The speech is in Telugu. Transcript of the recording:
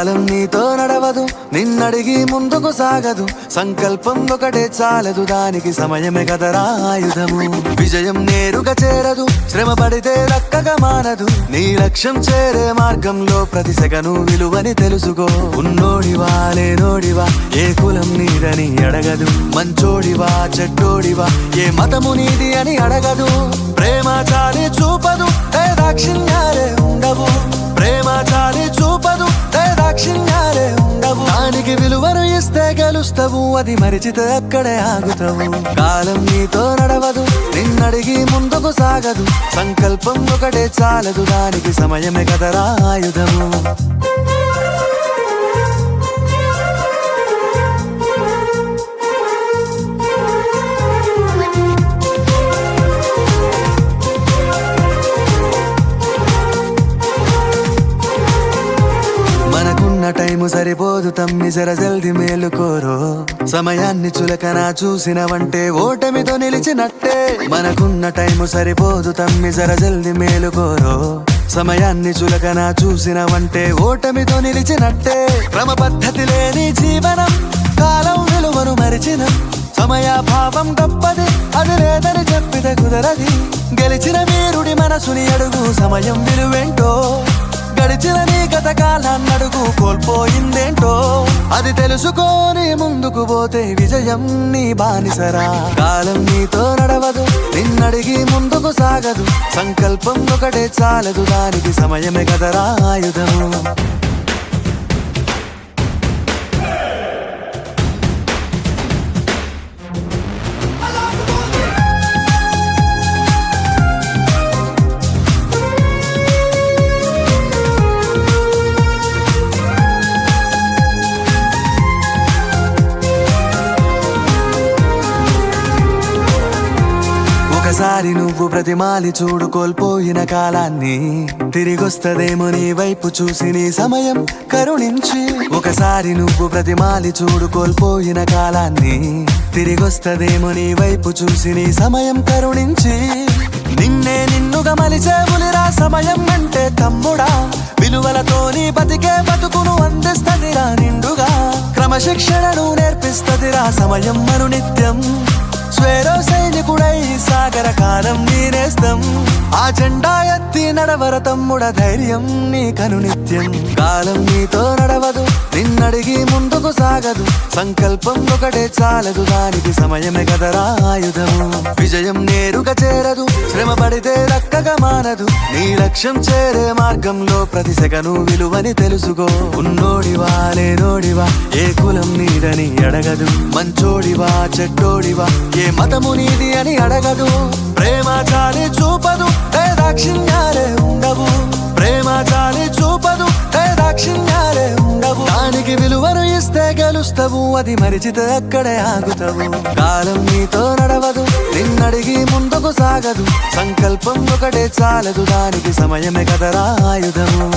కాలం నీతో నడవదు, నిన్నడిగి ముందుకు సాగదు. సంకల్పం ఒకటే చాలదు, దానికి సమయమే కదరా ఆయుధము. విజయం నేరుగా చేరదు, శ్రమ పడితే దక్కగా మానదు. నీ లక్ష్యం చేరే మార్గంలో ప్రతి సెకను విలువని తెలుసుకో. ఉన్నోడివా లేనోడివా, ఏ కులం నీదని అడగదు. మంచోడివా చెడ్డోడివా, ఏ మతము నీది అని అడగదు. ప్రేమ చాలి చూపదు, దాక్షిణ్యాలే ఉండవు. ప్రేమ చాలి చూపదు, దాక్షిణ్యాలే ఉండవు. దానికి విలువను ఇస్తే గెలుస్తావు, అది మరిచితే అక్కడే ఆగుతావు. కాలం నీతో నడవదు, నిన్నడిగి ముందుకు సాగదు. సంకల్పం ఒకటే చాలదు, దానికి సమయమే కదరా ఆయుధము. మనకున్న టైము సరిపోదు తమ్మి, జర జల్ది మేలుకోరో. సమయాన్ని చులకన చూసినవంటే ఓటమితో నిలిచినట్టే. మనకున్న టైము సరిపోదు తమ్మి, జర జల్ది మేలుకోరో. సమయాన్ని చులకన చూసినవంటే ఓటమితో నిలిచినట్టే. క్రమ పద్ధతి లేని జీవనం, కాలం విలువను మరిచిన. సమయాభావం గొప్పది, అది లేదని చెప్పితే కుదరది. గెలిచిన వీరుడి మనసుని అడుగు, సమయం విలువేంటో. గడిచిన నీ గత కాలాన్నడుగు, కోల్పోయిందేంటో. అది తెలుసుకొని ముందుకు పోతే విజయం నీ బానిసరా. కాలం నీతో నడవదు, నిన్నడిగి ముందుకు సాగదు. సంకల్పం ఒకటే చాలదు, దానికి సమయమే కదరా ఆయుధము. ఒకసారి నువ్వు ప్రతిమాలి చూడు కోల్పోయిన కాలాన్ని. తిరిగొస్తదేమో నీ వైపు చూసి నీ సమయం కరుణించి. ఒకసారి నువ్వు ప్రతిమాలి చూడు కోల్పోయిన కాలాన్ని. తిరిగొస్తదేమో నీ వైపు చూసి నీ సమయం కరుణించి. నిన్నే నిన్నుగా మలిచేవులిరా సమయం అంటే తమ్ముడా. విలువలతో నీ బతికే బతుకును అందిస్తదిరా నిండుగా. క్రమశిక్షణను నేర్పిస్తదిరా సమయం మరు నిత్యం. స్వేరో సైనికుడై సాగర కాలం నీనేస్తం. ఆ జెండా ఎత్తి నడవర తమ్ముడ, ధైర్యం నీ కను నిత్యం. కాలం నీతో నడవదు, నిన్నడిగి ముందుకు సాగదు. సంకల్పం ఒకటే చాలదు, దానికి సమయమే కదరా ఆయుధము. విజయం నేరుగా చేరదు, శ్రమ పడితే దక్కగా మానదు. నీ లక్ష్యం చేరే మార్గంలో ప్రతి సెకను విలువని తెలుసుకో. ఉన్నోడివా లేనోడివా, ఏ కులం నీదని అడగదు. మంచోడివా చెడ్డోడివా, ఏ మతము నీది అని అడగదు. ప్రేమ చాలి చూపదు, దాక్షిణ్యాలే ఉండవు. ప్రేమ చాలి చూపదు, దాక్షిణ్యాలే ఉండవు. దానికి విలువను ఇస్తే గెలుస్తావు, అది మరిచితే అక్కడే ఆగుతావు. కాలం నీతో నడవదు, నిన్నడిగి ముందుకు సాగదు. సంకల్పం ఒకటే చాలదు, దానికి సమయమే కదరా ఆయుధము.